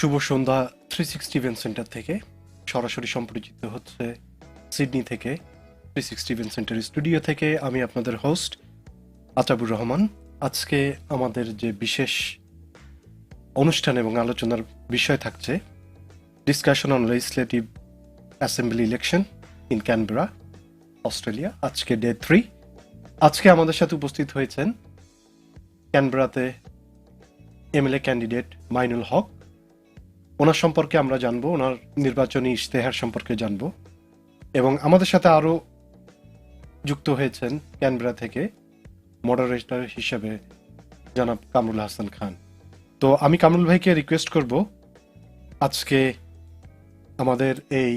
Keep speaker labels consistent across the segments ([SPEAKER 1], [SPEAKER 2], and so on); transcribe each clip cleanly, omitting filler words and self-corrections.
[SPEAKER 1] শুভ সন্ধ্যা 360 event centre থেকে সরাসরি সম্প্রচারিত হচ্ছে সিডনি থেকে 360 ইভেন্ট সেন্টার স্টুডিও থেকে। আমি আপনাদের হোস্ট আতাবুর রহমান। আজকে আমাদের যে বিশেষ অনুষ্ঠান এবং আলোচনার বিষয় থাকছে discussion on legislative assembly election in Canberra, Australia. আজকে ডে 3। আজকে আমাদের সাথে উপস্থিত হয়েছেন ক্যানবেরাতে MLA ক্যান্ডিডেট মাইনুল হক। ওনার সম্পর্কে আমরা জানবো, ওনার নির্বাচনী ইশতেহার সম্পর্কে জানবো, এবং আমাদের সাথে আরও যুক্ত হয়েছেন ক্যানবেরা থেকে মডারেটর হিসেবে জনাব কামরুল হাসান খান। তো আমি কামরুল ভাইকে রিকোয়েস্ট করব আজকে আমাদের এই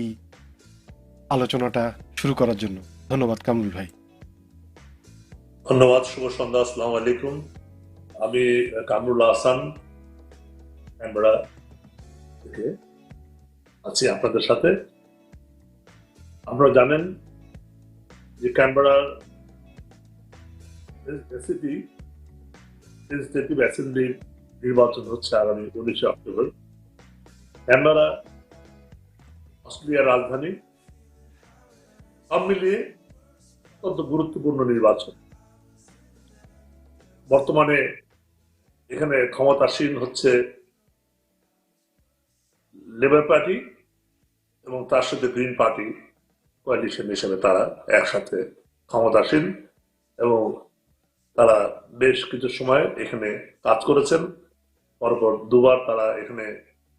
[SPEAKER 1] আলোচনাটা শুরু করার জন্য। ধন্যবাদ কামরুল ভাই।
[SPEAKER 2] ধন্যবাদ। শুভ সন্ধ্যা, আসসালামু আলাইকুম। আমি কামরুল আহসান, ক্যানবেরা থেকে আছি আপনাদের সাথে। আপনারা জানেন যে ক্যানবেরার লেজিসলেটিভ অ্যাসেম্বলি নির্বাচন হচ্ছে আগামী 19 অক্টোবর। ক্যানবেরা অস্ট্রেলিয়ার রাজধানী, সব মিলিয়ে অত্যন্ত গুরুত্বপূর্ণ নির্বাচন। বর্তমানে এখানে ক্ষমতাসীন হচ্ছে লেবার পার্টি এবং তার সাথে গ্রিন পার্টি কোয়ালিশন হিসেবে তারা একসাথে ক্ষমতাসীন, এবং তারা বেশ কিছু সময় এখানে কাজ করেছেন। পরপর দুবার তারা এখানে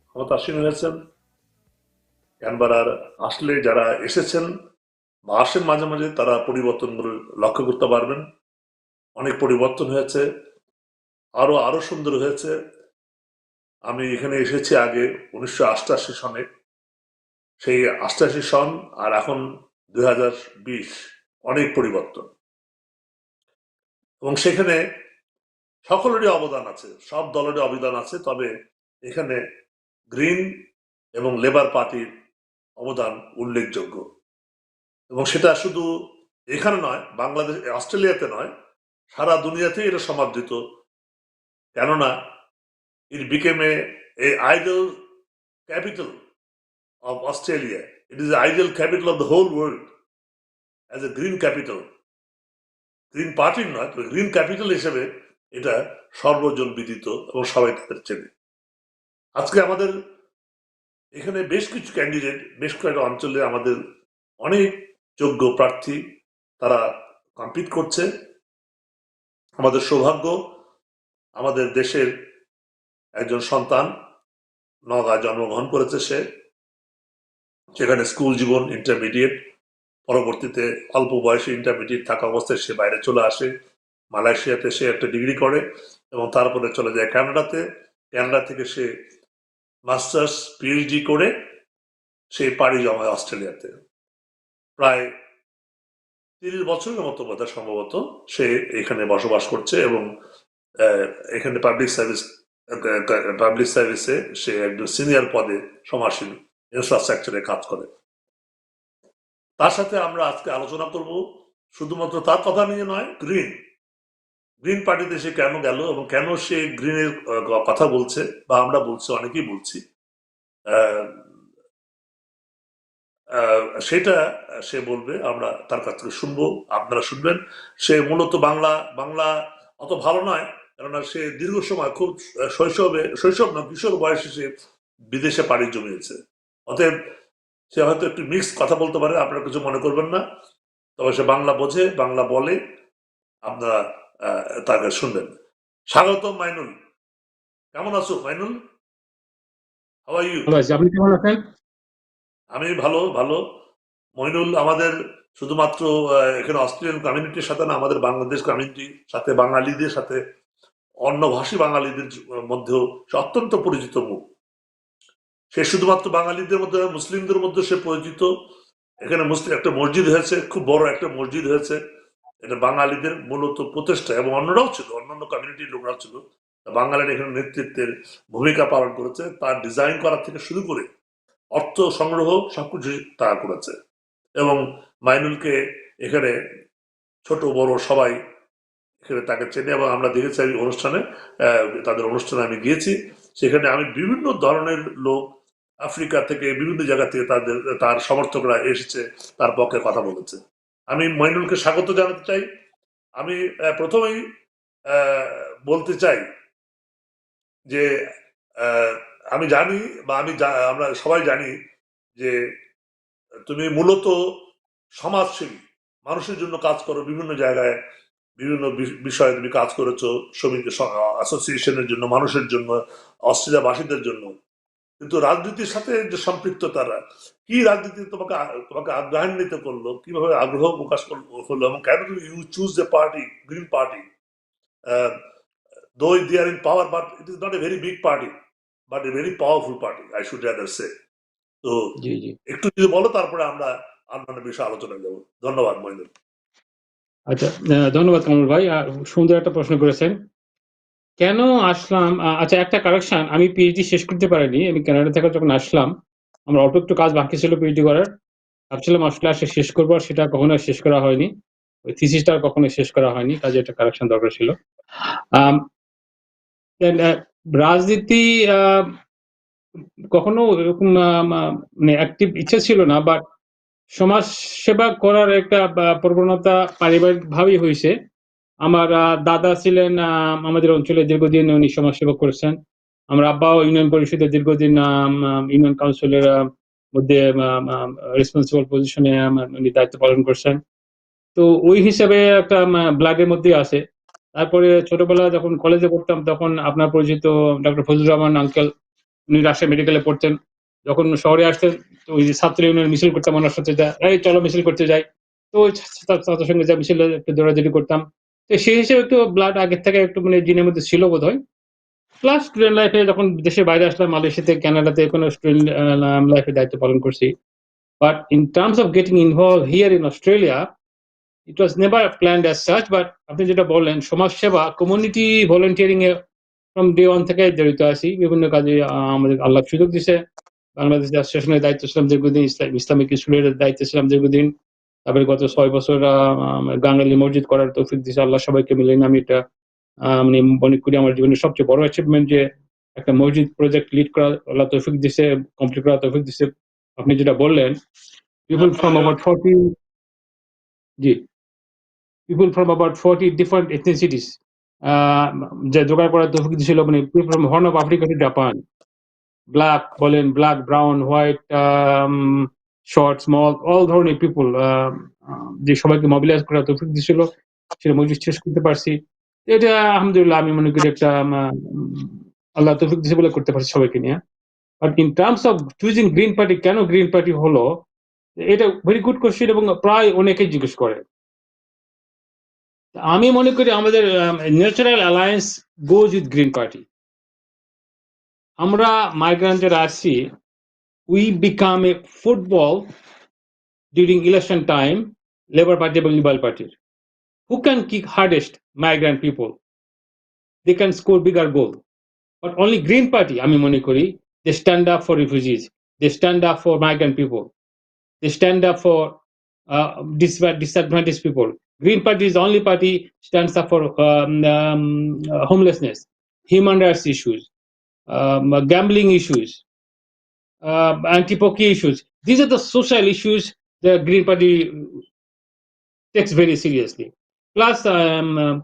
[SPEAKER 2] ক্ষমতাসীন হয়েছেন। ক্যানবেরার আসলে যারা এসেছেন বা আসেন মাঝে মাঝে, তারা পরিবর্তনগুলো লক্ষ্য করতে পারবেন। অনেক পরিবর্তন হয়েছে, আরো সুন্দর হয়েছে। আমি এখানে এসেছি আগে 1988 সনে। সেই 88 সন আর এখন 2020, অনেক পরিবর্তন, এবং সেখানে সকলেরই অবদান আছে, সব দলেরই অবদান আছে। তবে এখানে গ্রিন এবং লেবার পার্টির অবদান উল্লেখযোগ্য, এবং সেটা শুধু এখানে নয়, বাংলাদেশ অস্ট্রেলিয়াতে নয়, সারা দুনিয়াতেই এটা সমাদৃত। কেননা it became a ideal capital of Australia. It is the ideal capital of the whole world as a green capital. Green পার্টির নয়, তবে গ্রিন ক্যাপিটাল হিসেবে এটা সর্বজন বিদিত এবং সবাই তাদের চেনে। আজকে আমাদের এখানে বেশ কিছু ক্যান্ডিডেট, বেশ কয়েকটা অঞ্চলে আমাদের অনেক যোগ্য প্রার্থী তারা কম্পিট করছে। আমাদের সৌভাগ্য, আমাদের দেশের একজন সন্তান নওগাঁয় জন্মগ্রহণ করেছে। সেখানে স্কুল জীবন, ইন্টারমিডিয়েট, পরবর্তীতে অল্প বয়সে ইন্টারমিডিয়েট থাকা অবস্থায় সে বাইরে চলে আসে। মালয়েশিয়াতে সে একটা ডিগ্রি করে এবং তারপরে চলে যায় ক্যানাডাতে। ক্যানাডা থেকে সে মাস্টার্স পিএইচডি করে সে পাড়ি জমায় অস্ট্রেলিয়াতে। প্রায় 30 বছরের মতো বোধহয় সম্ভবত সে এখানে বসবাস করছে, এবং এখানে পাবলিক সার্ভিসে সে একজন সিনিয়র পদে সমাসীন ইনফ্রাস্ট্রাকচারে কাজ করে। তার সাথে আমরা আজকে আলোচনা করব শুধুমাত্র তার কথা নিয়ে নয়, গ্রিন পার্টিতে সে কেন গেল এবং কেন সে গ্রিনের কথা বলছে, বা আমরা বলছি, অনেকেই বলছি, সেটা সে বলবে। আমরা তার কাছ থেকে শুনবো, আপনারা শুনবেন। সে মূলত বাংলা অত ভালো নয়, কেননা সে দীর্ঘ সময়, খুব শৈশব না, কিশোর বয়সে সে বিদেশে পাড়ি জমিয়েছে। অতএব সে হয়তো একটু মিক্স কথা বলতে পারে, আপনারা কিছু মনে করবেন না। তবে সে বাংলা বোঝে, বাংলা বলে, আপনারা তাকে শুনবেন। স্বাগত মাইনুল। কেমন আছো মাইনুল? How are you?
[SPEAKER 3] আপনি কেমন আছেন?
[SPEAKER 2] আমি ভালো। মইনুল আমাদের শুধুমাত্র এখানে অস্ট্রেলিয়ান কমিউনিটির সাথে না, আমাদের বাংলাদেশ কমিউনিটির সাথে, বাঙালিদের সাথে, অন্য ভাষী বাঙালিদের মধ্যেও সে অত্যন্ত পরিচিত মুখ। সে শুধুমাত্র বাঙালিদের মধ্যে, মুসলিমদের মধ্যে সে পরিচিত। এখানে মুসলিম একটা মসজিদ হয়েছে, খুব বড় একটা মসজিদ হয়েছে। এটা বাঙালিদের মূলত প্রচেষ্টা, এবং অন্যরাও ছিল, অন্যান্য কমিউনিটির লোকরাও ছিল। বাঙালির এখানে নেতৃত্বের ভূমিকা পালন করেছে। তার ডিজাইন করা থেকে শুরু করে অর্থ সংগ্রহ সবকিছু তারা করেছে। এবং মাইনুলকে এখানে ছোট বড় সবাই এখানে তাকে চেনে, এবং আমরা দেখেছি অনুষ্ঠানে, তাদের অনুষ্ঠানে আমি গিয়েছি। সেখানে আমি বিভিন্ন ধরনের লোক আফ্রিকা থেকে বিভিন্ন জায়গা থেকে তার সমর্থকরা এসেছে, তার পক্ষে কথা বলেছে। আমি মইনুলকে স্বাগত জানাতে চাই। আমি প্রথমেই বলতে চাই যে আমি জানি বা আমরা সবাই জানি যে তুমি মূলত সমাজসেবী, মানুষের জন্য কাজ করো, বিভিন্ন জায়গায় বিভিন্ন বিষয়ে তুমি কাজ করেছো, শ্রমিক অ্যাসোসিয়েশনের জন্য, মানুষের জন্য, অস্ট্রেলিয়াবাসীদের জন্য। কিন্তু রাজনীতির সাথে যে সম্পৃক্ততারা, কি রাজনীতি তোমাকে তোমাকে আগ্রহান্বিত করলো, কিভাবে আগ্রহ প্রকাশ করলো, এবং কেন তুমি you choose the party, green party? Though they are in power, but it is not a very big party, but a very powerful party, I should rather say. তো
[SPEAKER 3] জি জি
[SPEAKER 2] একটু যদি বলো, তারপরে আমরা অন্যান্য বিষয়ে আলোচনা দেবো। ধন্যবাদ মহিন্দর।
[SPEAKER 3] আচ্ছা, ধন্যবাদ কামরুল ভাই, সুন্দর একটা প্রশ্ন করেছেন। কেন আসলাম? আচ্ছা, একটা কারেকশন, আমি পিএইচডি শেষ করতে পারিনি। আমি কানাডা থেকে যখন আসলাম, আমার অল্প একটু কাজ বাকি ছিল পিএইচডি করার। ভাবছিলাম আসলে আসে শেষ করবো, আর সেটা কখনো শেষ করা হয়নি। ওই থিসিসটা কখনো শেষ করা হয়নি, কাজে একটা কারেকশন দরকার ছিল। রাজনীতি কখনো এরকম মানে অ্যাক্টিভ ইচ্ছা ছিল না, বাট সমাজ সেবা করার একটা প্রবণতা পারিবারিক ভাবেই হয়েছে। আমার দাদা ছিলেন আমাদের অঞ্চলে দীর্ঘদিন, উনি সমাজসেবা করেছেন। আমার আব্বাও ইউনিয়ন পরিষদে দীর্ঘদিন ইউনিয়ন কাউন্সিলের মধ্যে রেসপন্সিবল পজিশনে উনি দায়িত্ব পালন করছেন। তো ওই হিসাবে একটা ব্লাডের মধ্যে আছে। তারপরে ছোটবেলা যখন কলেজে পড়তাম, তখন আপনার পরিচিত ডক্টর ফজলুর রহমান আঙ্কেল, উনি রাজশাহী মেডিকেলে পড়তেন। যখন শহরে আসতেন, তো ওই যে ছাত্র ইউনিয়ন মিছিল করতাম ওনার সাথে, এই চলো মিছিল করতে যাই। তো ওই ছাত্রের সঙ্গে যা মিছিলে একটু দৌড়াদৌড়ি করতাম। তো সেই হিসেবে একটু ব্লাড আগের থেকে একটু মানে জিনের মধ্যে ছিল বোধহয়। প্লাস স্টুডেন্ট লাইফে যখন দেশের বাইরে আসলাম, মালয়েশিয়াতে, কানাডাতে কোনো স্টুডেন্ট লাইফে দায়িত্ব পালন করছি। But in terms of getting involve here in Australia, it was never planned as such. But আপনি যেটা বললেন, সমাজসেবা, community volunteering A from day one থেকে জড়িত আছি। বিভিন্ন কাজে আমাদের আল্লাহ সুযোগ দিছে। বাংলাদেশ অ্যাসোসিয়েশনের দায়িত্ব ছিলাম দীর্ঘদিন, ইসলামিক স্কুলের দায়িত্ব ছিলাম দীর্ঘদিন। তারপরে গত 6 বছর গাঙ্গালি মসজিদ করার তৌফিক দিছে আল্লাহ সবাইকে মিলে। আমি এটা মানে মনে করি আমার জীবনের সবচেয়ে বড় অ্যাচিভমেন্ট, যে একটা মসজিদ প্রজেক্ট লিড করা আল্লাহ তৌফিক দিছে, কমপ্লিট করার তৌফিক দিছে। আপনি যেটা বললেন, পিপল ফ্রম অ্যাবাউট 40, জি, people from about 40 different ethnicities যে জোগাড় করার তৌফিক দিছিল, মানে people from Horn of Africa to Japan, black বলেন, black, brown, white, short, small, all ধরনের পিপল, যে সবাইকে মোবিলাইজ করার তৌফিক দিছিল, সেটা মসজিদ শেষ করতে পারছি। এটা আলহামদুলিল্লাহ আমি মনে করি একটা আল্লাহ তৌফিক দিছে বলে করতে পারছি সবাইকে নিয়ে। But in terms of choosing green party, কেন গ্রিন পার্টি হলো, এটা ভেরি গুড কোশ্চেন, এবং প্রায় অনেকেই জিজ্ঞেস করে। আমি মনে করি আমাদের natural alliance goes with green party. আমরা মাইগ্রেন্টরা আসছি, we become a football during election time, Labour Party এবং Liberal Party. Who can kick hardest migrant people? They can score bigger goal. But only Green Party, আমি মনে করি, they stand up for refugees, they stand up for migrant people, they stand up for disadvantaged people. Green Party is the only party stands up for homelessness, human rights issues, gambling issues, anti-pocky issues. These are the social issues the Green Party takes very seriously. Plus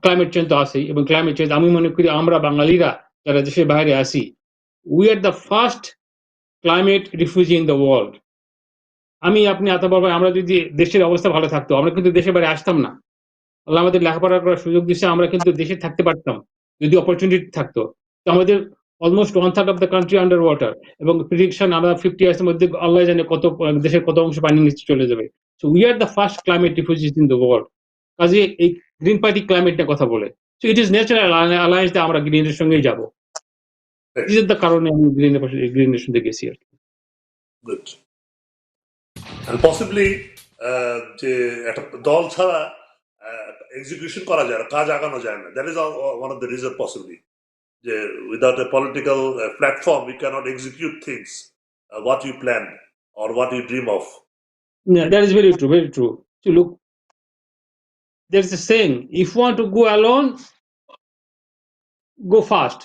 [SPEAKER 3] climate change তো আছেই, এবং climate change আমি মনে করি আমরা বাঙালিরা যারা দেশের বাইরে আছি, we are the first climate refugee in the world. আপনি আতাবর ভাই, আমরা যদি দেশের অবস্থা ভালো থাকতো, আমরা কিন্তু দেশের বাইরে আসতাম না। আল্লাহ আমাদের লেখাপড়া করার সুযোগ দিচ্ছে, আমরা কিন্তু দেশে থাকতে পারতাম যদি অপরচুনিটি থাকতো। তো আমাদের almost 1/3 of the country under water, এবং প্রেডিকশন আমরা 50 ইয়ার্স এর মধ্যে আল্লাহ জানে কত দেশের কত অংশ পানির নিচে চলে যাবে। So we are the first climate refugees in the world. কাজে এই গ্রিন পার্টি ক্লাইমেট নিয়ে কথা বলে, so it is natural alliance, আমরা গ্রিনের সঙ্গেই যাব। দিস ইজ দ্য কারণে আমি গ্রিনের সঙ্গে গেছি আর কি।
[SPEAKER 2] গুড। পসিবলি যে একটা দল ছাড়া এক্সিকিউশন করা যায় না, কাজ আগানো যায় না। That is one of the reason possibly, যে without a political platform you can't execute things what you plan or what you dream of.
[SPEAKER 3] Yeah, that is very true, very true. So look, there's a saying, if you want to go alone, go fast.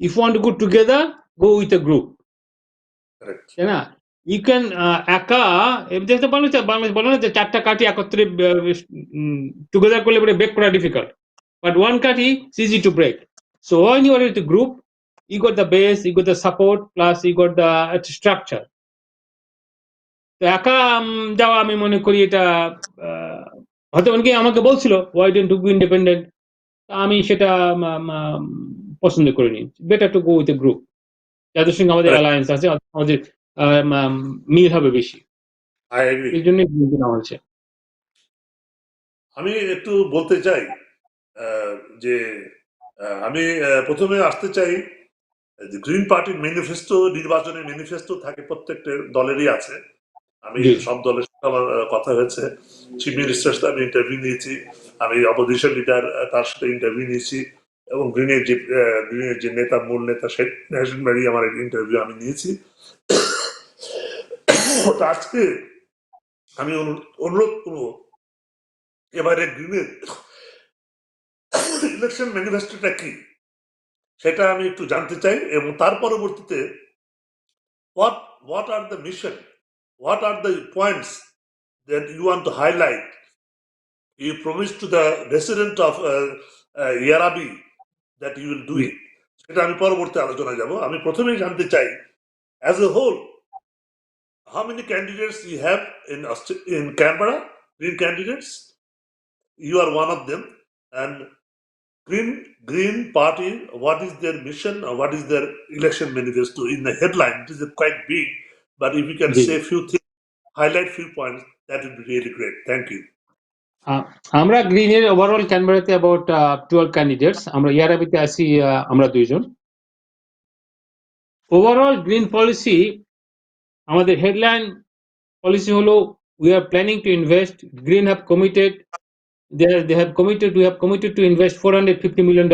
[SPEAKER 3] if you want to go together, go with a group.
[SPEAKER 2] Correct.
[SPEAKER 3] তাই না? You can একা যেটা বলে না যে চারটা কাঠি একত্রে টুগেদার করলে পরে ব্রেক করা ডিফিকাল্ট, বাট ওয়ান কাঠি is easy to break. So when you are with a group, you got the base, you got the support, plus you got the structure. তো একা যাওয়া আমি মনে করি এটা হয়তো অনেকে আমাকে বলছিল why don't you go independent, আমি সেটা পছন্দ করিনি। Better to go with a group, যাদের সঙ্গে আমাদের
[SPEAKER 2] Correct.
[SPEAKER 3] অ্যালায়েন্স আছে, আমাদের মিল হবে বেশি,
[SPEAKER 2] I agree.
[SPEAKER 3] এই জন্যই নেওয়া হয়েছে।
[SPEAKER 2] আমি একটু বলতে চাই যে আমি প্রথমে আসতে চাই গ্রিন পার্টির ম্যানিফেস্টো, নির্বাচনের ম্যানিফেস্টো থাকে প্রত্যেকটা দলেরই আছে। আমি সব দলের সাথে আমার কথা হয়েছে, চিফ মিনিস্টার সাথে আমি ইন্টারভিউ নিয়েছি, আমি অপোজিশন লিডার তার সাথে ইন্টারভিউ নিয়েছি, এবং গ্রিনের যে নেতা, মূল নেতা শেখ নাহিদ মারি, আমার ইন্টারভিউ আমি নিয়েছি। তো আজকে আমি অনুরোধ করবো এবারে গ্রিনের ইলেকশন ম্যানিফেস্টোটা কি সেটা আমি একটু জানতে চাই, এবং তার পরবর্তীতে what are the mission, what are the points that you want to highlight, you promise to the resident of Yarabi that you will do it, সেটা আমি পরবর্তী আলোচনায় যাব। আমি প্রথমেই জানতে চাই as a whole how many candidates you have in Canberra, green candidates, you are one of them, and Green Party, what is their mission or what is their election manifesto? In the headline, it is quite big, but if you can say a few things, highlight few points, that would be really great. Thank you.
[SPEAKER 3] আমরা গ্রিনের overall ক্যানবেরাতে about 12 candidates, আমরা ইয়ারাবিতে আছি আমরা দুইজন। Overall green policy, আমাদের headline policy হলো we are planning to invest, Green have committed, we have committed to invest $450 million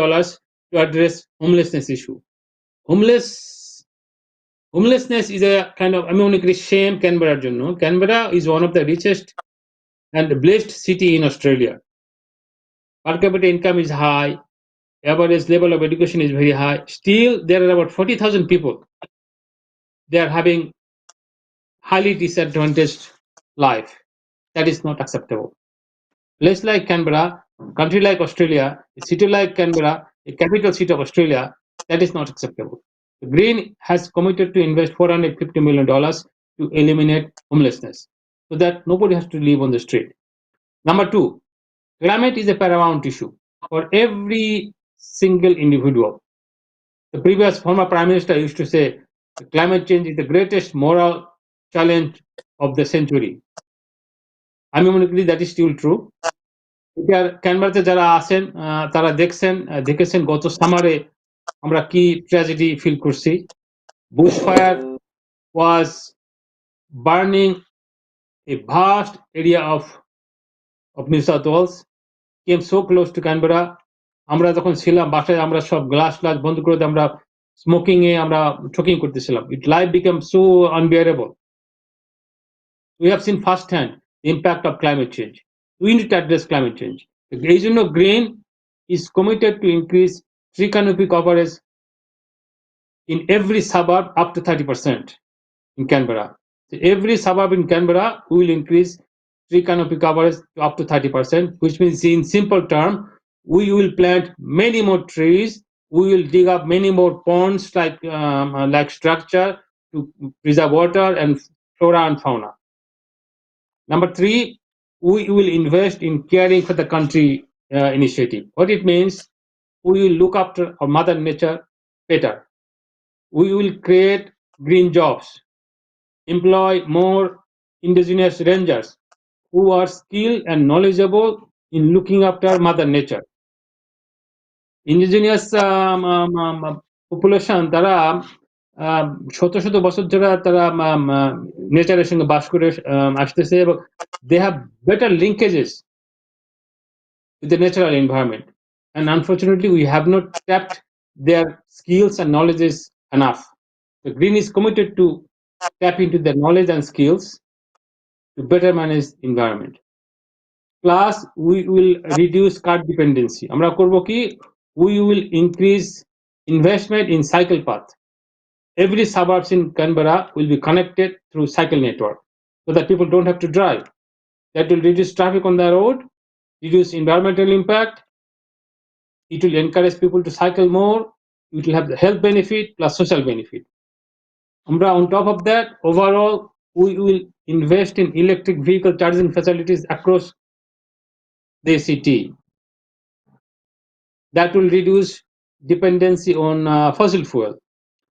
[SPEAKER 3] to address homelessness issue. Homelessness is a kind of, আমি মনে করি, shame ক্যানবেরার জন্য। Canberra is one of the richest and blessed city in Australia. Per capita income is high, average level of education is very high. Still, there are about 40,000 people. They are having highly disadvantaged life. That is not acceptable. Place like Canberra, country like Australia, a city like Canberra, a capital city of Australia, that is not acceptable. Green has committed to invest $450 million to eliminate homelessness so that nobody has to live on the street. Number two, climate is a paramount issue for every single individual. The previous former Prime Minister used to say climate change is the greatest moral challenge of the century. আমি মনে করি that is still true. ক্যানবেরাতে যারা আছেন তারা দেখেছেন গত সামারে আমরা কি ট্র্যাজেডি ফিল করছি। Bush fire was burning a vast area of New South Wales, came so close to Canberra. আমরা যখন ছিলাম বাসায়, আমরা সব গ্লাস বন্ধ করে আমরা স্মোকিং এ আমরা টকিং করতেছিলাম। ইট life become so unbearable. We have seen firsthand the impact of climate change. We need to address climate change. এই জন্য Green is committed to increase tree canopy coverage in every suburb up to 30% in Canberra. So every suburb in Canberra will increase tree canopy coverage to up to 30%, which means in simple term, we will plant many more trees. We will dig up many more ponds like structure to preserve water and flora and fauna. Number three, we will invest in caring for the country initiative. What it means, we will look after our mother nature better. We will create green jobs, employ more indigenous rangers who are skilled and knowledgeable in looking after mother nature. Indigenous population, তারা শত শত বছর ধরে তারা নেচারের সঙ্গে বাস করে আসতেছে, এবং they have better linkages with the natural environment, and unfortunately we have not tapped their skills and knowledges enough. The Green is committed to tap into their knowledge and skills to better manage environment. Plus, we will reduce card dependency. আমরা করব কি, we will increase investment in cycle path. Every suburbs in Canberra will be connected through cycle network so that people don't have to drive. That will reduce traffic on the road, reduce environmental impact. It will encourage people to cycle more. It will have the health benefit plus social benefit. On top of that, overall, we will invest in electric vehicle charging facilities across the city. That will reduce dependency on fossil fuel.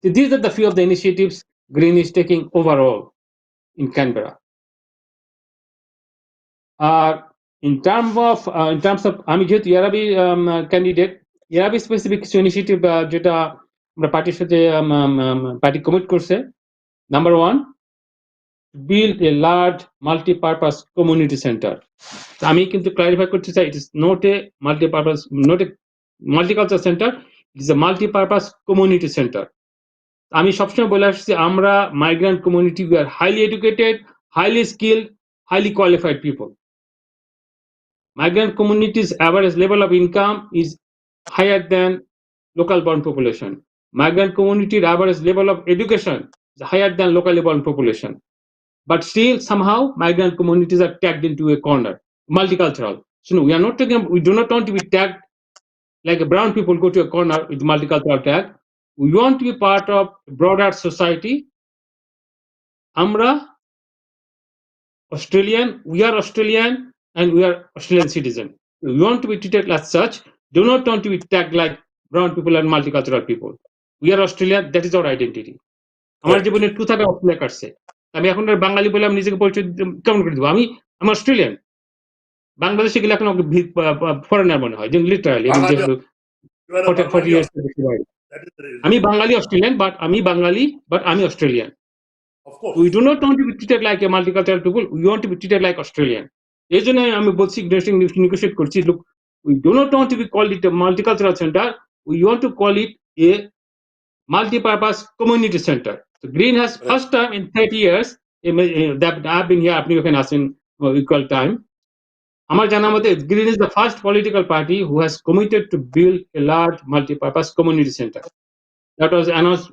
[SPEAKER 3] So these are the few of the initiatives Green is taking overall in Canberra. In terms of আমি যেহেতু ইয়ারাবি candidate, ইয়ারাবি specific কিছু initiative যেটা আমরা পার্টির সাথে party commit করছে। Number 1, build a large multi-purpose community center. আমি কিন্তু ক্লারিফাই করতে চাই, it is not a multi-purpose, not a multicultural center, it is a multi-purpose community center. আমি সবসময় বলে আসছি, আমরা migrant community, we are highly educated, highly skilled, highly qualified people. Migrant communities' average level of income is higher than local born population. Migrant community's average level of education is higher than locally born population. But still, somehow, migrant communities are tagged into a corner. Multicultural. So no, we are not talking. We do not want to be tagged like brown people go to a corner with multicultural tag. We want to be part of broader society. Amra Australian, we are Australian, and we are Australian citizen. We want to be treated as such. Do not want to be tagged like brown people and multicultural people. We are Australian. That is our identity. আমার জীবনে 2 থাকা Australia কাটছে। আমি এখন আর বাঙালি বলে আমি নিজেকে পরিচয় কেমন করে দেবো? আমি অস্ট্রেলিয়ান। বাংলাদেশে গেলে এখন আমাকে ফরেনার মনে হয়, যে লিটারালি আমি যে 40 years আমি বাঙালি অস্ট্রেলিয়ান, বাট আমি Australian.
[SPEAKER 2] Of course.
[SPEAKER 3] We do not want to be treated like a multicultural people. We want to be treated like Australian. এই জন্য আমি বলছি, নেগোশিয়েট করছি, look, we do not want to be called it a multicultural center. We want to call it a multi-purpose community center. So Green has first time in 30 years that I've been here, আপনি ওখানে আসেন equal time. আমার জানা মতে Green is the first political party who has committed to build a large multi-purpose community center. That was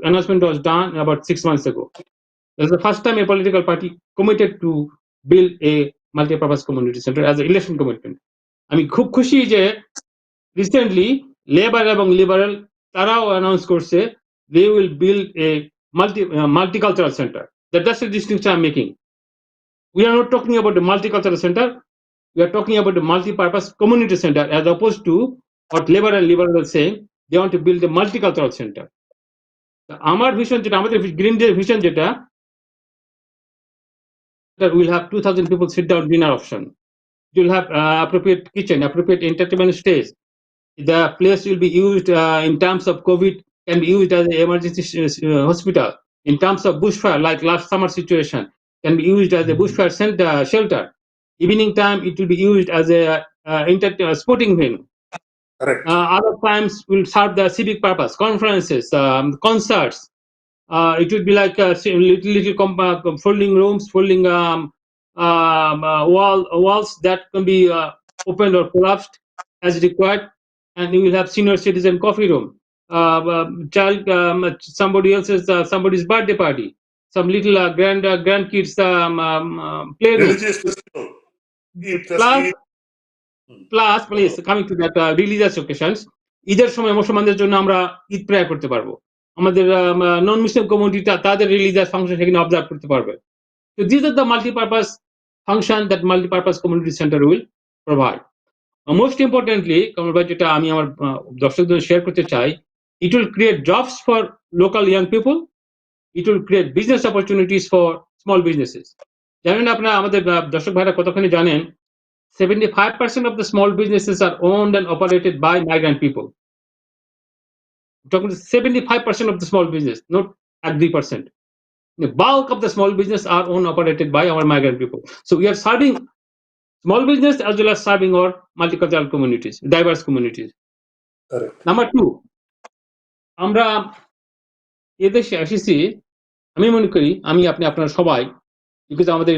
[SPEAKER 3] announcement was done about 6 months ago. That's the first time a political party committed to build a multi-purpose community center as an election commitment. আমি খুব খুশি যে recently labour এবং liberal তারাও announce করছে they will build a multicultural center. That's the distinction I'm making. We are not talking about the multicultural center. We are talking about the multi-purpose community center, as opposed to what Labour and Liberal are saying. They want to build a multicultural center. আমার vision যেটা, আমাদের গ্রিনদের vision যেটা, that we'll have 2,000 people sit down dinner option. You'll have appropriate kitchen, appropriate entertainment stage. The place will be used in terms of COVID, can be used as an emergency hospital. In terms of bushfire, like last summer situation, can be used as a bushfire center, shelter. Evening time, it will be used as a sporting venue.
[SPEAKER 2] Correct.
[SPEAKER 3] Other times will serve the civic purpose, conferences, concerts. It would be like little folding rooms, folding walls that can be opened or collapsed as required, and you will have senior citizen coffee room, somebody's birthday party, some little grandkids playroom.
[SPEAKER 2] Religious festival.
[SPEAKER 3] Plus, please, coming to that religious occasions, ঈদের সময় মুসলমানদের জন্য আমরা Eid prayer করতে পারবো। আমাদের নন Muslim community তাদের religious function সেখানে অবজার্ভ করতে পারবে। So these are the multi-purpose function that multi-purpose community center will provide. Most importantly, যেটা আমি আমার দর্শকদের শেয়ার করতে চাই, it will create jobs for local young people. It will create business opportunities for small businesses. জানেন আপনারা, আমাদের দর্শক ভাইরা কতখানি জানেন, 75% of the small businesses are owned and operated by migrant people. I'm talking to 75% of the small business, not at 3%. The bulk of the small business are owned and operated by our migrant people. So we are serving small business as well as serving our multicultural communities, diverse communities.
[SPEAKER 2] Correct.
[SPEAKER 3] Number 2, আমরা এদেশে এসেছি, আমি মনে করি আমি আপনি আপনারা সবাই, বিকজ আমাদের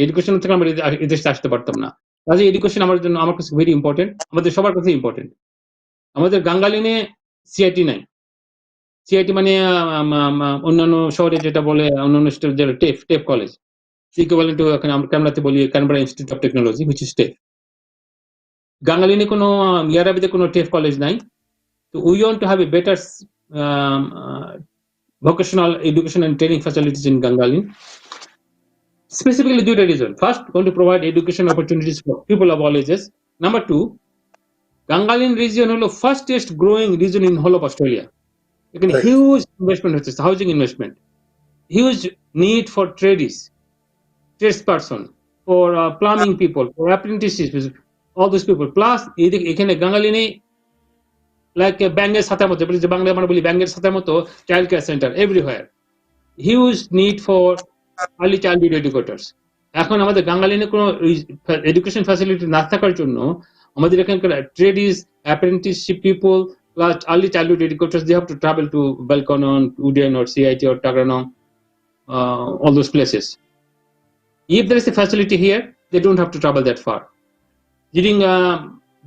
[SPEAKER 3] এডুকেশন থেকে আমরা এদেশে আসতে পারতাম না। কাজে এডুকেশন আমার কাছে ভেরি ইম্পর্টেন্ট, আমাদের সবার কাছে ইম্পর্টেন্ট। আমাদের গাঙ্গালিনে সিআইটি নাই, সিআইটি মানে অন্যান্য শহরে যেটা বলে অন্যান্য স্টেট যেটা টেপ কলেজ, ইকুইভ্যালেন্ট টু এখানে আমরা ক্যানবেরাতে বলি Canberra institute of technology which is TAFE. গাঙ্গালিনে কোনো ইয়ারাবিতে কোনো টেপ কলেজ নাই। তো we want to have a better vocational education and training facilities in Gangalin. Specifically due to reason. First, going to provide education opportunities for people of all ages. Number two, Gangalin region হলো fastest growing region in whole of Australia. এখানে
[SPEAKER 2] Right.
[SPEAKER 3] huge investment হচ্ছে, housing investment, huge need for tradesperson, for plumbing people, for apprentices, all those people. Plus, এখানে গাঙ্গালিনে like ব্যাঙ্গের সাথে মতো, যে বাংলা আমরা বলি ব্যাঙ্গের সাথে মতো child care centre everywhere, huge need for early childhood এডুকেটর্স। এখন আমাদের গাঙ্গালিনে কোনো এডুকেশন ফ্যাসিলিটি না থাকার জন্য আমাদের এখানকার tradies, apprenticeship people, plus early childhood educators, they have to travel to Belconnen, Woden or CIT or Taganong, all those places. If there is a facility here, they don't have to travel that far. During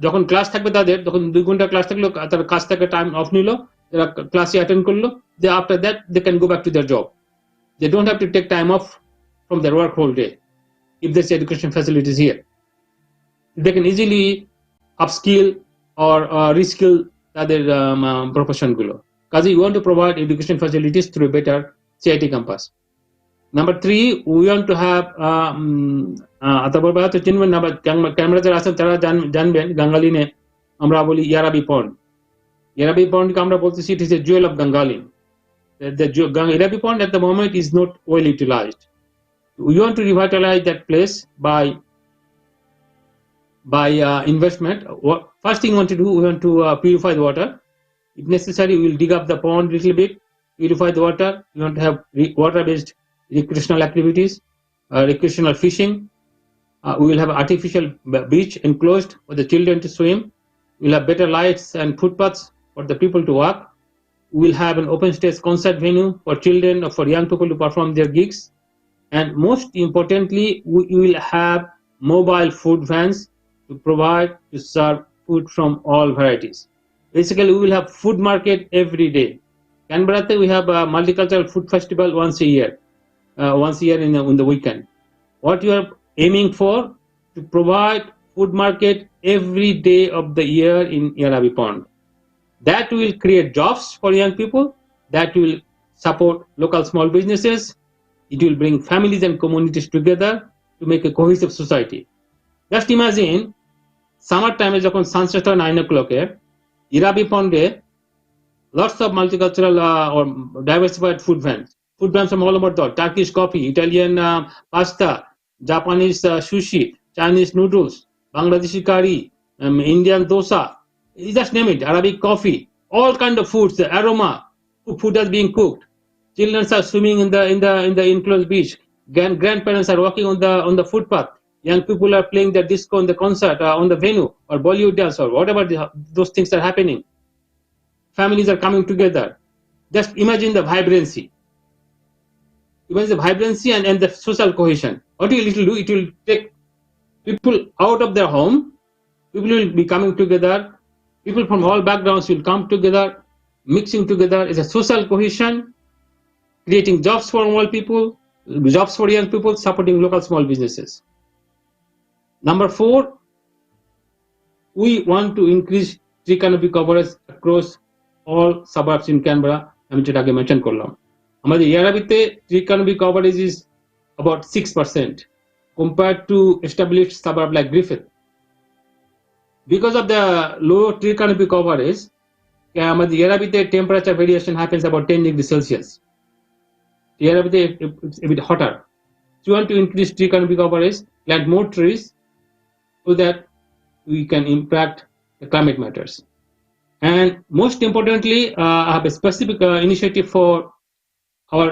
[SPEAKER 3] যখন class থাকবে তাদের, তখন 2 ঘন্টা class থাকলো, তার কাজ থেকে time of নিল, তারা ক্লাসে অ্যাটেন্ড করলো, they after that they can go back to their job. They don't have to take time off from their work whole day. If there's education facilities here, they can easily upskill or reskill তাদের profession গুলো। কাজে we want to provide education facilities through a better CIT campus. Number 3, we want to have আতাবর ভাই তো চিনবেন না, camera যারা আছেন তারা জানবেন, গাঙ্গালিনে আমরা বলি ইয়ারাবি পন্ড। ইয়ারাবি পন্ডকে আমরা বলতেছি it is a jewel of Gangalin. The Irabi pond at the moment is not well utilized. We want to revitalize that place by investment. First thing we want to do, we want to purify the water. If necessary, we will dig up the pond a little bit, purify the water. We want to have water-based recreational activities, recreational fishing. We will have artificial beach enclosed for the children to swim. We will have better lights and footpaths for the people to walk. We will have an open stage concert venue for children or for young people to perform their gigs. And most importantly, we will have mobile food vans to provide to serve food from all varieties. Basically, we will have food market every day. Canberra, we have a multicultural food festival once a year in the weekend. What you are aiming for, to provide food market every day of the year in Yarabi Pond. That will create jobs for young people, that will support local small businesses, it will bring families and communities together to make a cohesive society. Just imagine, summer time যখন sunset হয় 9 o'clock, Irabi Pond-এ lots of multicultural or diversified food vans from all over the world, Turkish coffee, Italian pasta, Japanese sushi, Chinese noodles, Bangladeshi curry, Indian dosa, you just name it, Arabic coffee, all kind of foods, the aroma, food is being cooked. Children are swimming in the enclosed beach. Grandparents are walking on the footpath. Young people are playing the disco on the concert, on the venue, or Bollywood dance, or whatever those things are happening. Families are coming together. Just imagine the vibrancy. Imagine the vibrancy and the social cohesion. What it will do? It will take people out of their home. People will be coming together. People from all backgrounds will come together, mixing together. It's a social cohesion, creating jobs for all people, jobs for young people, supporting local small businesses. Number 4, we want to increase tree canopy coverage across all suburbs in Canberra. আমি যেটা আগে mention করলাম, আমাদের ইয়ারাবিতে tree canopy coverage is about 6% compared to established suburb like Griffith. Because of the low tree canopy coverage, আমাদের ইয়ারাবিতে temperature variation happens about 10 degrees Celsius. Yarabite it's a bit hotter. So we want to increase tree canopy coverage, plant more trees, so that we can impact the climate matters. And most importantly, I have a specific initiative for our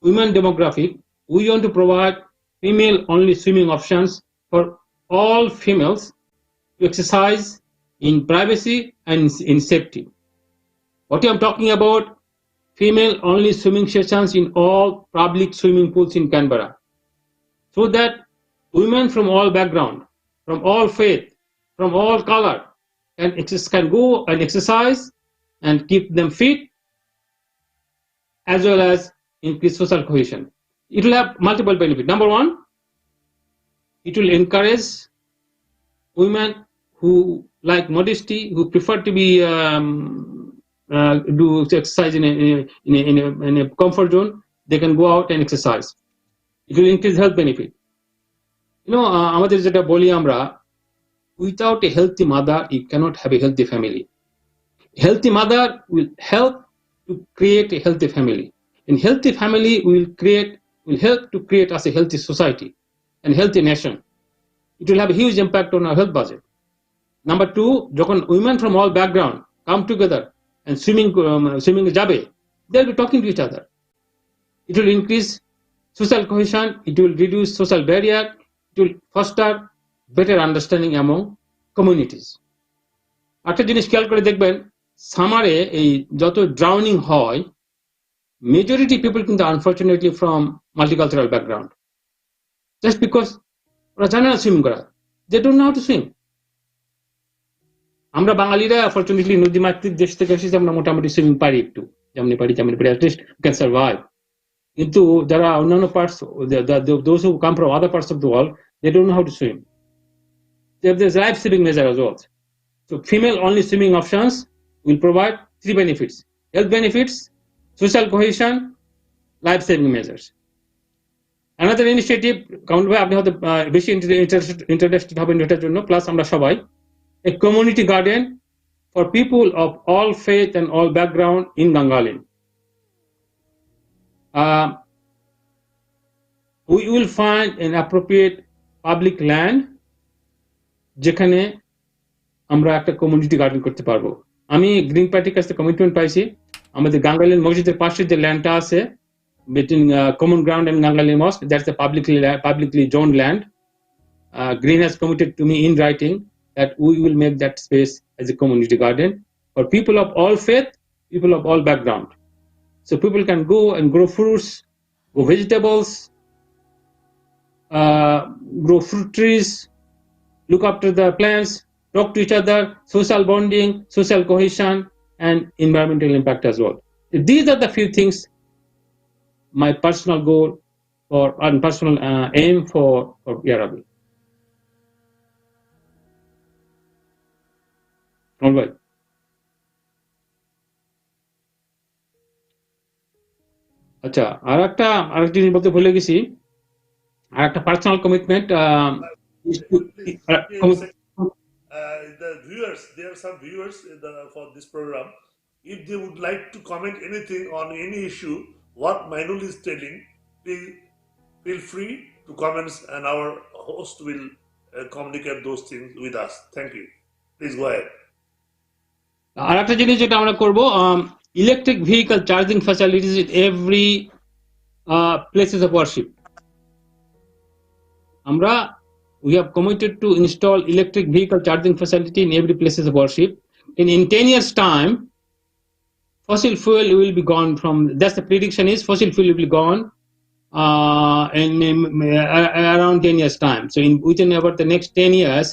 [SPEAKER 3] women demographic. We want to provide female-only swimming options for all females to exercise in privacy and in safety. What I'm talking about, female-only swimming sessions in all public swimming pools in Canberra, so that women from all background, from all faith, from all color, can go and exercise and keep them fit as well as increase social cohesion. It will have multiple benefits. Number one, it will encourage women who like modesty, who prefer to be do exercise in a comfort zone. They can go out and exercise. It will increase health benefit. আমাদের যেটা বলি আমরা, without a healthy mother, you cannot have a healthy family. Healthy mother will help to create a healthy family, and healthy family will help to create us a healthy society and healthy nation. It will have a huge impact on our health budget. Number two, যখন women from all background come together and swimming যাবে, they'll be talking to each other. It will increase social cohesion. It will reduce social barrier. It will foster better understanding among communities. একটা জিনিস খেয়াল করে দেখবেন, সামারে এই যত drowning হয়, majority people কিন্তু unfortunately from multicultural background, just because ওরা জানে না সুইমিং করা, they don't know how to swim. আমরা বাঙালিরা ফর্চুনেটলি নদীমাতৃক দেশ থেকে এসেছি, আমরা মোটামুটি সুইমিং পারি, একটু যেমনি পারি অ্যাটলিস্ট ক্যান সার্ভাইভ। কিন্তু যারা অন্যান্য parts, those who come from other parts of the world, they don't know how to swim. There's life-saving measure as well. So female-only swimming options will provide three benefits: health benefits, social cohesion, life-saving measures. Another initiative, Kamrul ভাই আপনি হয়তো বেশি interested হবেন এটার জন্য, plus আমরা সবাই, a community garden for people of all faith and all background in Gangalin. We will find an appropriate public land যেখানে আমরা একটা কমিউনিটি গার্ডেন করতে পারবো। আমি গ্রিন পার্টির কাছে কমিটমেন্ট পাইছি, আমাদের গাঙ্গালিন মসজিদের পাশে যে ল্যান্ডটা আছে between common ground and Gangalin Mosque, that's a publicly zoned land. Green has committed to me in writing that we will make that space as a community garden for people of all faith, people of all background. So people can go and grow fruits, grow vegetables, grow fruit trees, look after the plants, talk to each other, social bonding, social cohesion, and environmental impact as well. These are the few things, my personal goal and personal aim for Yarabi. All right. আচ্ছা, আরেকটা জিনিস বলতে ভুলে গেছি, আরেকটা personal commitment.
[SPEAKER 2] The viewers, there are some viewers for this program. If they would like to comment anything on any issue, what Mainul is telling, please feel free to comment, and our host will communicate those things with us. Thank you. Please go ahead.
[SPEAKER 3] আরেকটা জিনিস যেটা আমরা করব, electric vehicle charging facilities in every places of worship. We have committed to install electric vehicle charging facility in every places of worship. In 10 years time, fossil fuel will be gone from, that's the prediction is, fossil fuel will be gone in around 10 years time. So within about the next 10 years,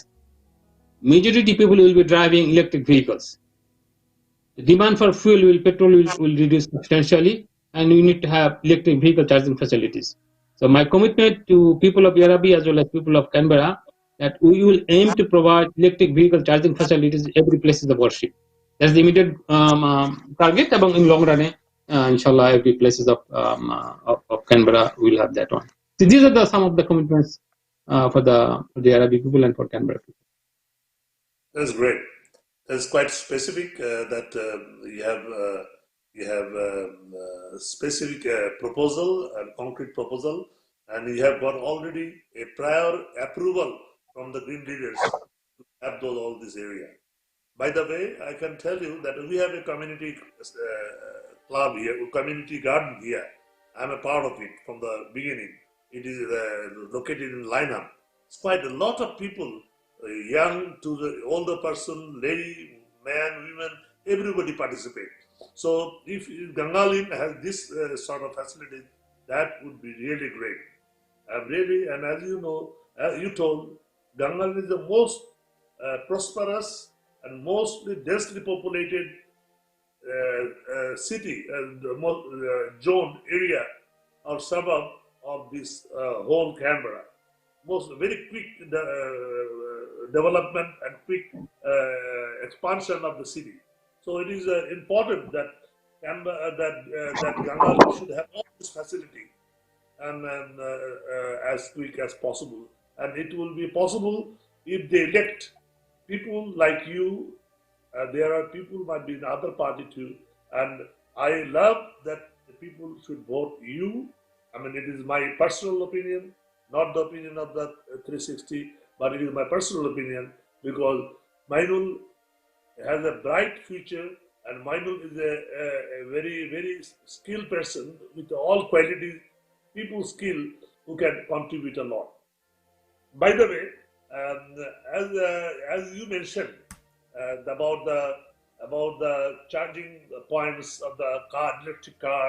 [SPEAKER 3] majority people will be driving electric vehicles. The demand for petrol will reduce substantially, and we need to have electric vehicle charging facilities. So my commitment to people of Yarabi as well as people of Canberra, that we will aim to provide electric vehicle charging facilities in every places of worship. That's the immediate target, and in long run, inshallah, every places of Canberra will have that one. So these are some of the commitments for the Yarabi people and for Canberra people.
[SPEAKER 2] That's great. That's quite specific. That you have specific proposal and concrete proposal, and you have got already a prior approval from the green leaders to have all this area. By the way, I can tell you that we have a community club here, community garden here. I'm a part of it from the beginning. It is located in Lineham. It's quite a lot of people, young to the older person, lady, man, women, everybody participate. So if Gangalin has this sort of facility, that would be really great. Really, and as you know, you told, Gangalin is the most prosperous and mostly densely populated city, zone area or suburb of this whole Canberra. Most very quick development and quick expansion of the city. So it is important that Canberra, that Gangali should have all this facility and as quick as possible. And it will be possible if they elect people like you. There are people might be in other party too, and I love that the people should vote you. I mean, it is my personal opinion, not the opinion of the 360, but it is my personal opinion because Mainul has a bright future, and Mainul is a very, very skilled person with all qualities, people skill who can contribute a lot. By the way, as you mentioned about the charging points of the electric car,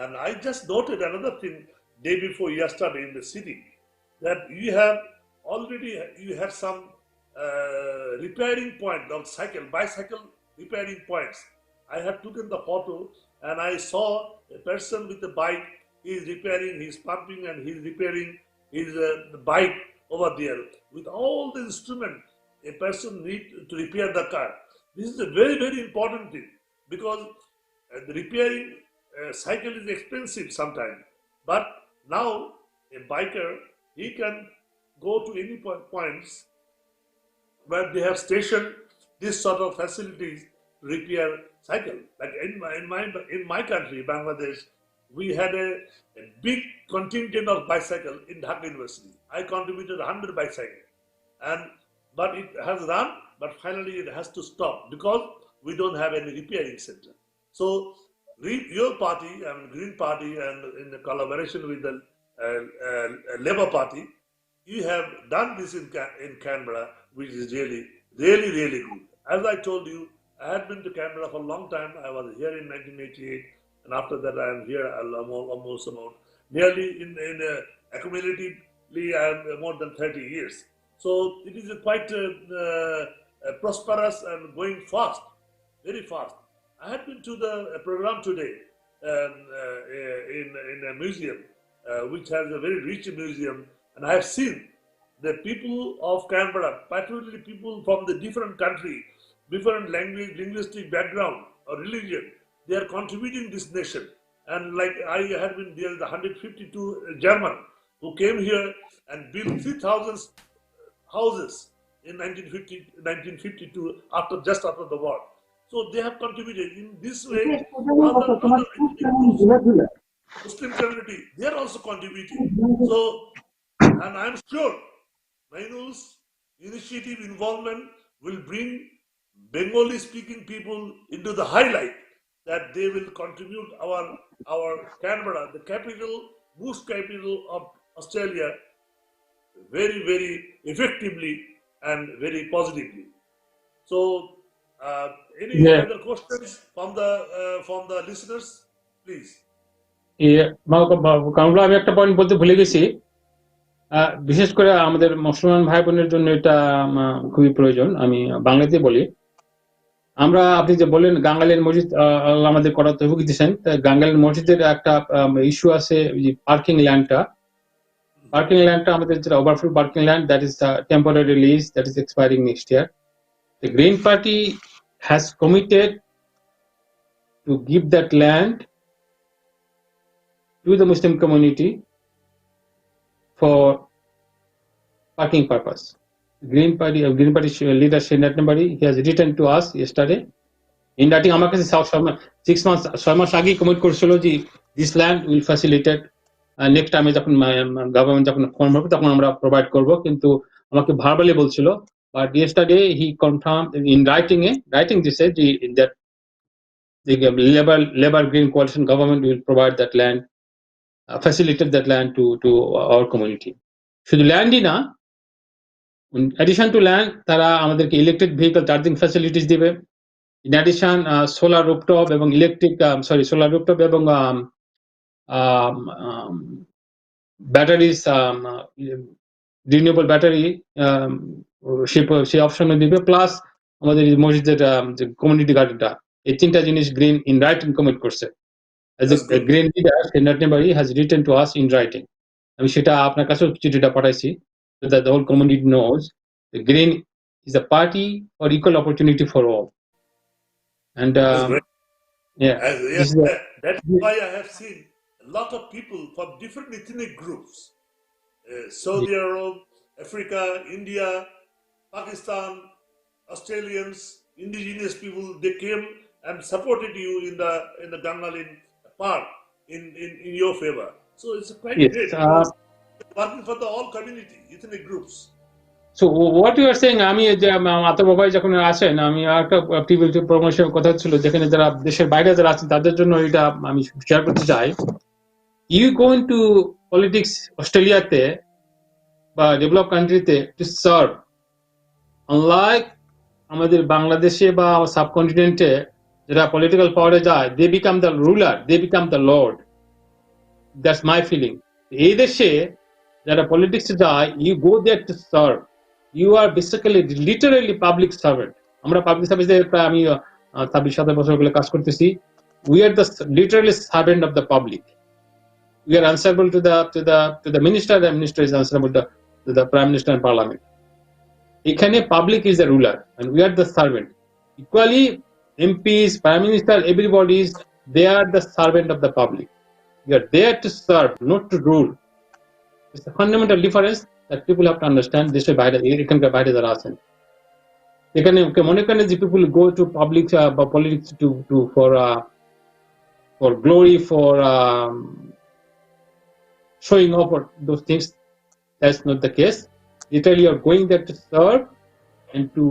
[SPEAKER 2] and I just noted another thing day before yesterday in the city that you have some repairing point of bicycle repairing points. I have taken the photo and I saw a person with a bike. He is repairing, he is pumping, and he is repairing his bike over there with all the instruments a person needs to repair the car. This is a very, very important thing because the repairing cycle is expensive sometimes. But now a biker, he can go to any points where they have stationed this sort of facilities to repair cycle. Like in my country, Bangladesh, we had a big contingent of bicycle in Dhaka University. I contributed 100 bicycles, but it has run, but finally it has to stop because we don't have any repairing center. So your party, Green Party, and in the collaboration with the Labour Party, you have done this in Canberra, which is really, really, really good. As I told you, I had been to Canberra for a long time. I was here in 1988, and after that I am here almost about nearly accumulatively I am more than 30 years. So it is quite prosperous and going fast, very fast. I had been to the program today in a museum, which has a very rich museum, and I have seen the people of Canberra, particularly people from the different country, different language, linguistic background or religion, they are contributing this nation. And like I had been there, the 152 German who came here and built 3,000 houses in 1952 just after the war. So they have contributed in this way. Other Muslim community, they are also contributing. So, and I am sure Mainul's initiative involvement will bring Bengali-speaking people into the highlight, that they will contribute our Canberra, the capital, most capital of Australia, very, very effectively and very positively. So, any other questions from the listeners, please?
[SPEAKER 3] Kamrul, আমি একটা point বলতে ভুলে গেছি। বিশেষ করে আমাদের মুসলমান ভাই বোনের জন্য এটা খুবই প্রয়োজন। আমি বাংলাতে বলি। আপনি যে বললেন গাঙ্গালের মসজিদ আল্লাহ আমাদের করার তৌফিক দিয়েছেন, গাঙ্গালের মসজিদের একটা ইস্যু আছে, পার্কিং ল্যান্ডটা আমাদের যেটা overflow parking land, that is the temporary lease that is expiring next year. The Green Party has committed to give that land to the Muslim community for parking purpose. Green Party leader Shinat Nambari, he has written to us yesterday. In writing, আমার কাছে 6 months আগে commit করেছিল যে this land will facilitate next টাইমে যখন government যখন form হবে তখন আমরা প্রোভাইড করব, কিন্তু আমাকে ভার্বালি বলছিল। But yesterday he confirmed in writing this said that the Labour Green Coalition government will provide that land, facilitate that land to our community. শুধু ল্যান্ডই না, in addition to land তারা আমাদেরকে ইলেকট্রিক ভেহিকল চার্জিং ফ্যাসিলিটিস দিবে। In addition, solar rooftop এবং batteries, renewable battery সেই অপশনও দিবে। Plus আমাদের মসজিদের যে কমিউনিটি গার্ডেনটা, এই তিনটা জিনিস গ্রিন ইন রাইটিং কমিট করছে। As
[SPEAKER 2] That's
[SPEAKER 3] a
[SPEAKER 2] good.
[SPEAKER 3] green leader, Natnebari has written to us in writing. আমি সেটা আপনার কাছেও চিঠিটা পাঠাইছি, so that the whole community knows the green is a party for equal opportunity for all. And
[SPEAKER 2] That's great.
[SPEAKER 3] yeah,
[SPEAKER 2] Yeah,
[SPEAKER 3] this is a,
[SPEAKER 2] that's why I have seen a lot of people from different ethnic groups, Saudi Arab, Africa, India, Pakistan, Australians, indigenous people. They came and supported you in the Gangalin park in your favor. So it's quite
[SPEAKER 3] yes.
[SPEAKER 2] great because working for the all community, ethnic groups.
[SPEAKER 3] So what you are saying, আমি যে আতাবর ভাই যখন আসেন, আমি একটা TV প্রমোশনের কথা ছিল, যেখানে যারা দেশের বাইরে যারা আছেন তাদের জন্য এটা আমি শেয়ার করতে চাই। ইউ গোইং টু পলিটিক্স অস্ট্রেলিয়াতে বা ডেভেলপ কান্ট্রিতে টু সার্ভ, আনলাইক আমাদের বাংলাদেশে বা সাবকন্টিনেন্টে যারা পলিটিক্যাল পাওয়ারে যায়, they become the ruler, they become the lord. That's my feeling. এই দেশে যারা পলিটিক্সে যায়, you go there to serve, you are basically literally public servant. আমরা পাবলিক সার্ভিসে প্রায় আমি 26-27 বছর গুলো কাজ করতেছি। We are the literally servant of the public. We are answerable to the minister. The minister is answerable to the prime minister and parliament. এখানে public is the ruler and we are the servant. Equally, MPs, prime minister, everybody is, they are the servant of the public. We are there to serve, not to rule. It's a fundamental difference that people have to understand. দেশের বাইরে, এখানকার বাইরে যারা আছেন, এখানে মনে করেন যে people go to public politics to for glory, for showing off or those things. That's not the case. Literally, you're going there to serve and to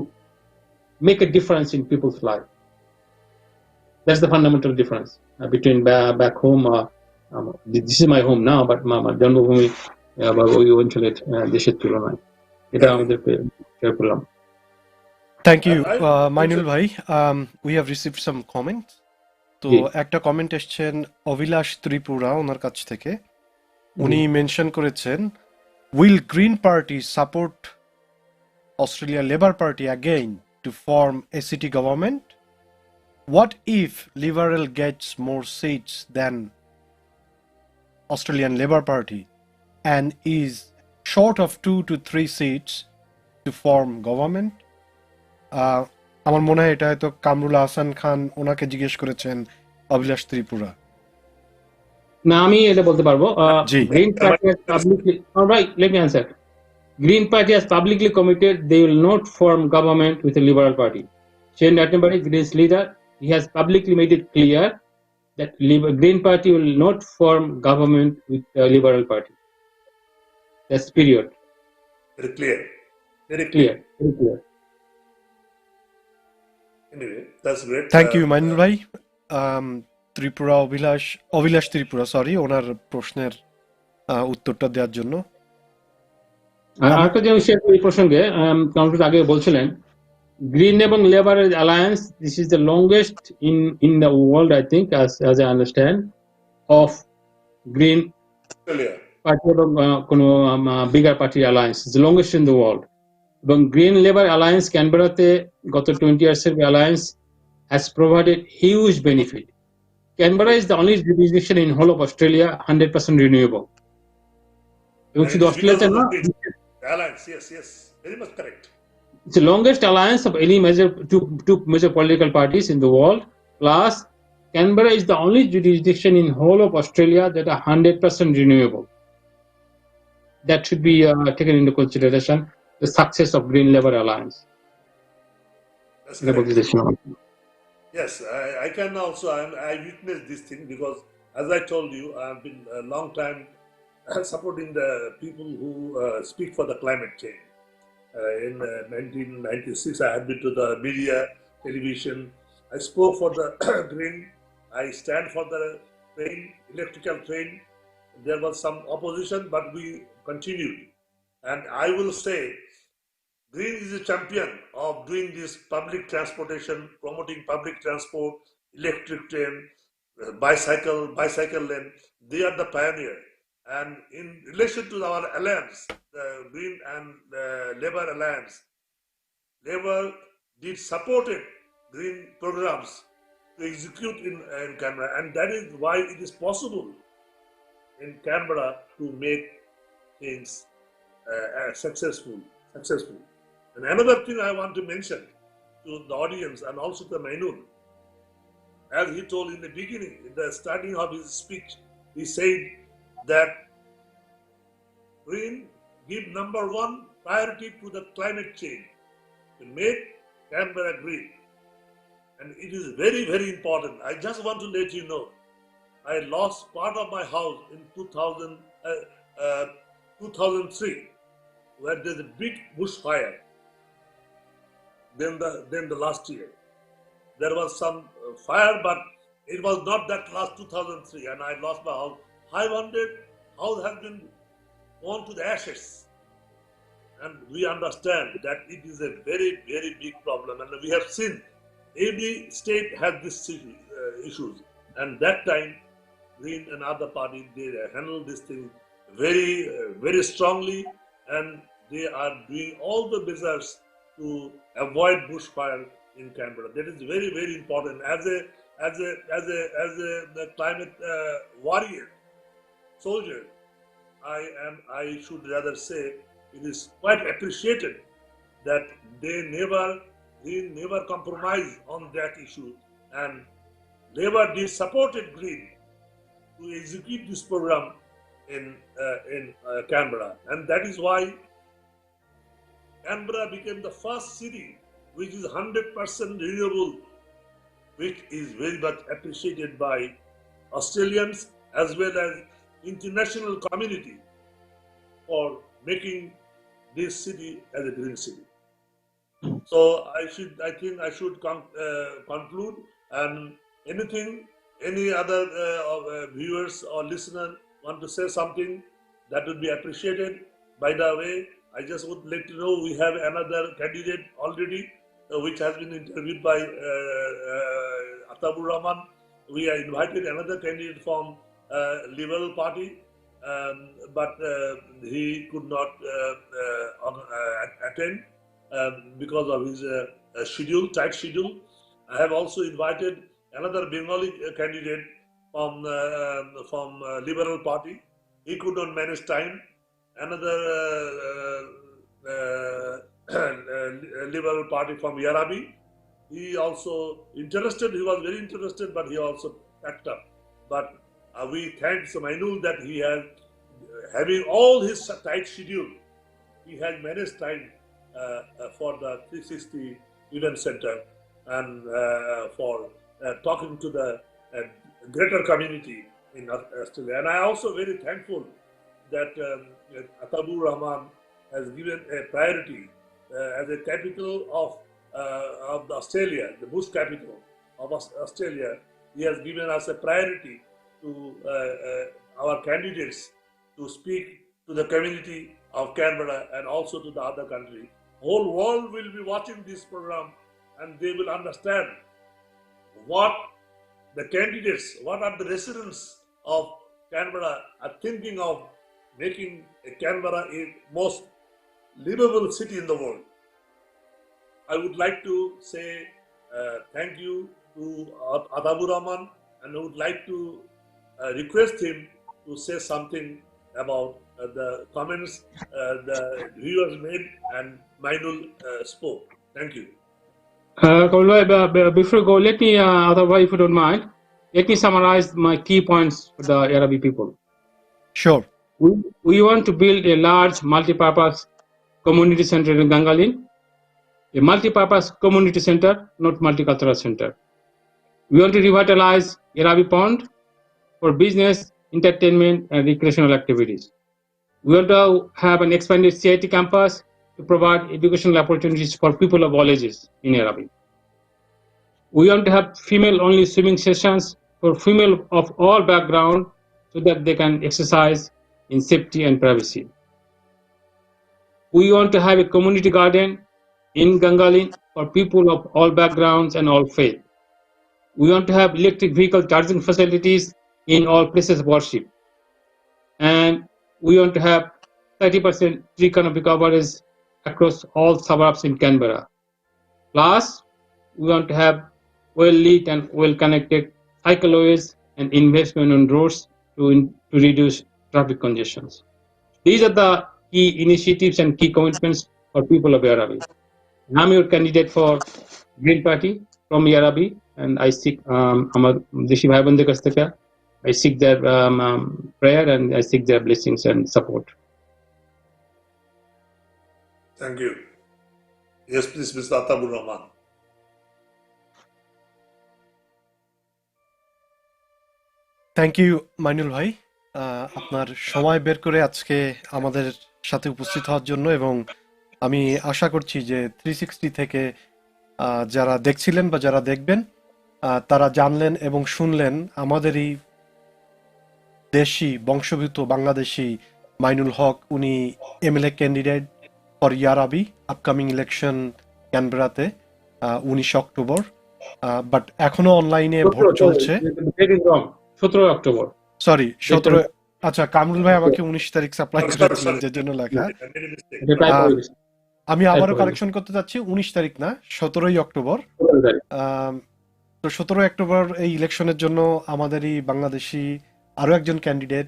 [SPEAKER 3] make a difference in people's life. That's the fundamental difference between back home. This is my home now, but জন্মভূমি বা ওই অঞ্চলের দেশের তুলনায় এটা আমাদের share করলাম।
[SPEAKER 1] Thank you Mainul ভাই। We have received some comment. তো একটা কমেন্ট এসছেন অভিলাষ ত্রিপুরা, ওনার কাছ থেকে। উনি মেনশন করেছেন, will Green Party support Australia Labour Party again to form a city government? What if Liberal gets more seats than Australian Labour Party and is short of 2 to 3 seats to form government? আমার মনে হয় এটা হয়তো কামরুল আহসান খান ওনাকে জিজ্ঞেস করেছেন অভিলাষ ত্রিপুরা।
[SPEAKER 3] না, আমি এটা বলতে পারবো। Green Party has publicly, all right, let me answer. Green Party has publicly committed they will not form government with the Liberal Party. Shane Attabur, Green's leader, he has publicly made it clear that Green Party will not form government with the Liberal Party. That's period.
[SPEAKER 2] Very clear. Very
[SPEAKER 3] Clear. Very clear.
[SPEAKER 2] Anyway, that's great.
[SPEAKER 1] Thank you Mainul ভাই। Tripura Abhilash Tripura, sorry, ওনার প্রশ্নের উত্তরটা দেওয়ার জন্য।
[SPEAKER 3] আরেকটা জিনিস এই প্রসঙ্গে কাউন্টার আগে বলছিলেন, গ্রিন এবং labour alliance, this is the longest in the world, I think, as I understand, of green party এবং কোনো bigger party alliance, is the longest in the world. এবং গ্রিন লেবার অ্যালায়েন্স ক্যানবেরাতে গত 20 ইয়ার্সের alliance has provided huge benefit. Canberra is the only jurisdiction in whole of Australia 100% renewable.
[SPEAKER 2] Alliance, yes, very much correct.
[SPEAKER 3] It's the longest alliance of any two major political parties in the world. Plus, Canberra is the only jurisdiction in whole of Australia that are 100% renewable. That should be taken into consideration. The success of Green Labour Alliance.
[SPEAKER 2] That's correct. Yes, I can also. I witnessed this thing because, as I told you, I've been a long time supporting the people who speak for the climate change. In 1996, I had been to the media, television. I spoke for the green. I stand for the train, electrical train. There was some opposition, but we continued. And I will say, Green is a champion of doing this public transportation, promoting public transport, electric train, bicycle lane. They are the pioneer. And in relation to our alliance, the Green and Labour alliance, Labour did supported Green programs to execute in Canberra, and that is why it is possible in Canberra to make things successful. And another thing I want to mention to the audience and also to Mainul, as he told in the beginning, in the starting of his speech, he said that Green give number one priority to the climate change, to make Canberra green. And it is very, very important. I just want to let you know, I lost part of my house in 2003, where there's a big bushfire. Then the last year, there was some fire, but it was not that last 2003, and I lost my house. 500 house has been gone to the ashes, and we understand that it is a very, very big problem, and we have seen every state has this issues, and that time Green and other parties, they handle this thing very, very strongly, and they are doing all the measures to avoid bushfire in Canberra. That is very, very important. As a climate warrior, soldier, I should rather say it is quite appreciated that they never compromise on that issue, and Labour did supported Green to execute this program in Canberra, and that is why Canberra became the first city which is 100% renewable, which is very much appreciated by Australians as well as international community for making this city as a green city. So I think I should conclude, and any other viewers or listener want to say something, that would be appreciated. By the way, I just would let you know we have another candidate already, which has been interviewed by Attabur Rahman. We have invited another candidate from Liberal Party, but he could not attend because of his tight schedule. I have also invited another Bengali candidate from Liberal Party. He could not manage time. Another Liberal Party from Yarabi. He also interested. He was very interested, but he also packed up. But we thank Mainul that he has, having all his tight schedule, he has managed time for the 360 event center and for talking to the greater community in Australia. And I also very thankful that Attabur Rahman has given a priority as a capital of Australia, the bush capital of Australia. He has given us a priority to our candidates to speak to the community of Canberra and also to the other country. Whole world will be watching this program, and they will understand what the candidates, what are the residents of Canberra are thinking of making Canberra a most livable city in the world. I would like to say thank you to Attabur Rahman, and I would like to request him to say something about the comments the viewers made and Mainul spoke. Thank you.
[SPEAKER 3] Kamrul, before we go, let me, otherwise, if you don't mind, let me summarize my key points for the Arabic people.
[SPEAKER 1] Sure.
[SPEAKER 3] We want to build a large multi-purpose community center in Gangalin, a multi-purpose community center, not multicultural center. We want to revitalize Arabic Pond for business, entertainment, and recreational activities. We want to have an expanded CIT campus to provide educational opportunities for people of all ages in Arabic. We want to have female-only swimming sessions for female of all backgrounds so that they can exercise in safety and privacy. We want to have a community garden in Gangalin for people of all backgrounds and all faith. We want to have electric vehicle charging facilities in all places of worship. And we want to have 30% tree canopy coverage across all suburbs in Canberra. Plus, we want to have well lit and well connected cycleways, and investment on roads to reduce traffic congestions. These are the key initiatives and key commitments for people of Yarabi. I'm your candidate for Green Party from Yarabi, and I seek আমার দেশি ভাই বোনদের কাছ থেকে I seek their prayer and I seek their blessings and support.
[SPEAKER 2] Thank you. Yes, please, Mr. Attabur Rahman.
[SPEAKER 1] Thank you Mainul ভাই, আপনার সময় বের করে আজকে আমাদের সাথে উপস্থিত হওয়ার জন্য। এবং আমি আশা করছি যে 360 থেকে যারা দেখছিলেন বা যারা দেখবেন তারা জানলেন এবং শুনলেন আমাদেরই দেশি বংশোদ্ভূত বাংলাদেশি মাইনুল হক, উনি MLA candidate for Yerrabi upcoming election ক্যানবেরাতে 19 অক্টোবর। বাট এখনো অনলাইনে ভোট চলছে।
[SPEAKER 3] 17 অক্টোবর,
[SPEAKER 1] সরি 17। আচ্ছা, কামরুল ভাই আমাকে 19 তারিখ সাপ্লাই করেছিলেন, যে জন্য লেখা। আমি আবারও কারেকশন করতে চাচ্ছি, 19 তারিখ না, 17ই অক্টোবর। তো 17 অক্টোবর এই ইলেকশনের জন্য আমাদেরই বাংলাদেশি আরো একজন ক্যান্ডিডেট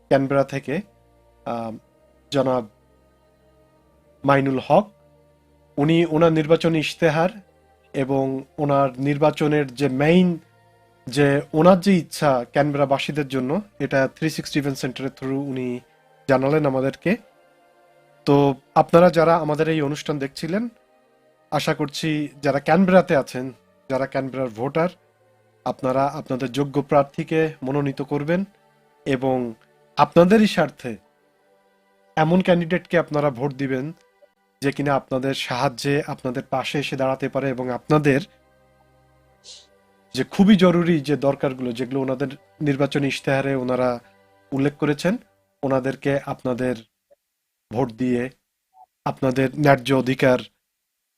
[SPEAKER 1] ক্যানবেরা থেকে, জনাব মাইনুল হক, উনি ওনার নির্বাচনী ইশতেহার এবং ওনার নির্বাচনের যে মেইন যে ওনার যে ইচ্ছা ক্যানবেরাবাসীদের জন্য, এটা 360 ইভেন্ট সেন্টারের থ্রু উনি জানালেন আমাদেরকে। তো আপনারা যারা আমাদের এই অনুষ্ঠান দেখছিলেন, আশা করছি যারা ক্যানবেরাতে আছেন, যারা ক্যানবেরার ভোটার, আপনারা আপনাদের যোগ্য প্রার্থীকে মনোনীত করবেন এবং আপনাদেরই স্বার্থে এমন ক্যান্ডিডেটকে আপনারা ভোট দিবেন যে কিনা আপনাদের সাহায্যে আপনাদের পাশে এসে দাঁড়াতে পারে এবং আপনাদের যে খুবই জরুরি যে দরকারগুলো, যেগুলো ওনাদের নির্বাচনী ইশতেহারে ওনারা উল্লেখ করেছেন, ওনাদেরকে আপনাদের ভোট দিয়ে আপনাদের ন্যায্য অধিকার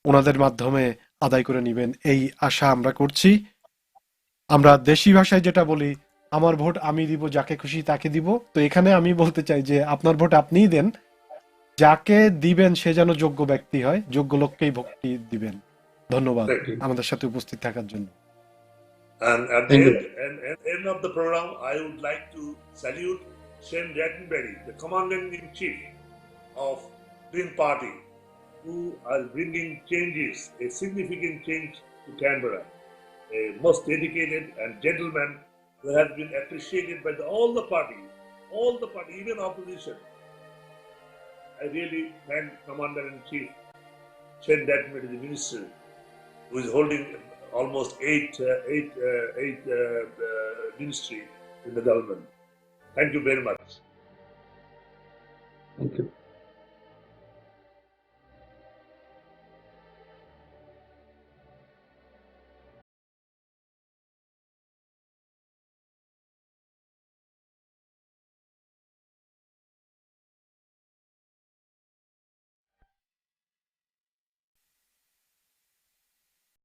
[SPEAKER 1] ওনাদের মাধ্যমে আদায় করে নেবেন, এই আশা আমরা করছি। আমরা দেশি ভাষায় যেটা বলি, আমার ভোট আমি দিব, যাকে খুশি তাকে দিব। তো এখানে আমি বলতে চাই যে আপনার ভোট আপনিই দেন, যাকে দিবেন সে যেন যোগ্য ব্যক্তি হয়, যোগ্য লোককেই ভোটটি দিবেন। ধন্যবাদ আমাদের সাথে উপস্থিত থাকার জন্য।
[SPEAKER 2] And at the end of the program, I would like to salute Shane Rattenberry, the Commander-in-Chief of Green Party, who are bringing changes, a significant change to Canberra. A most dedicated and gentleman who has been appreciated by all the parties, even opposition. I really thank Commander-in-Chief Shane Rattenberry, the Minister, who is holding almost eight ministry in the government. Thank you very much.
[SPEAKER 3] Thank you.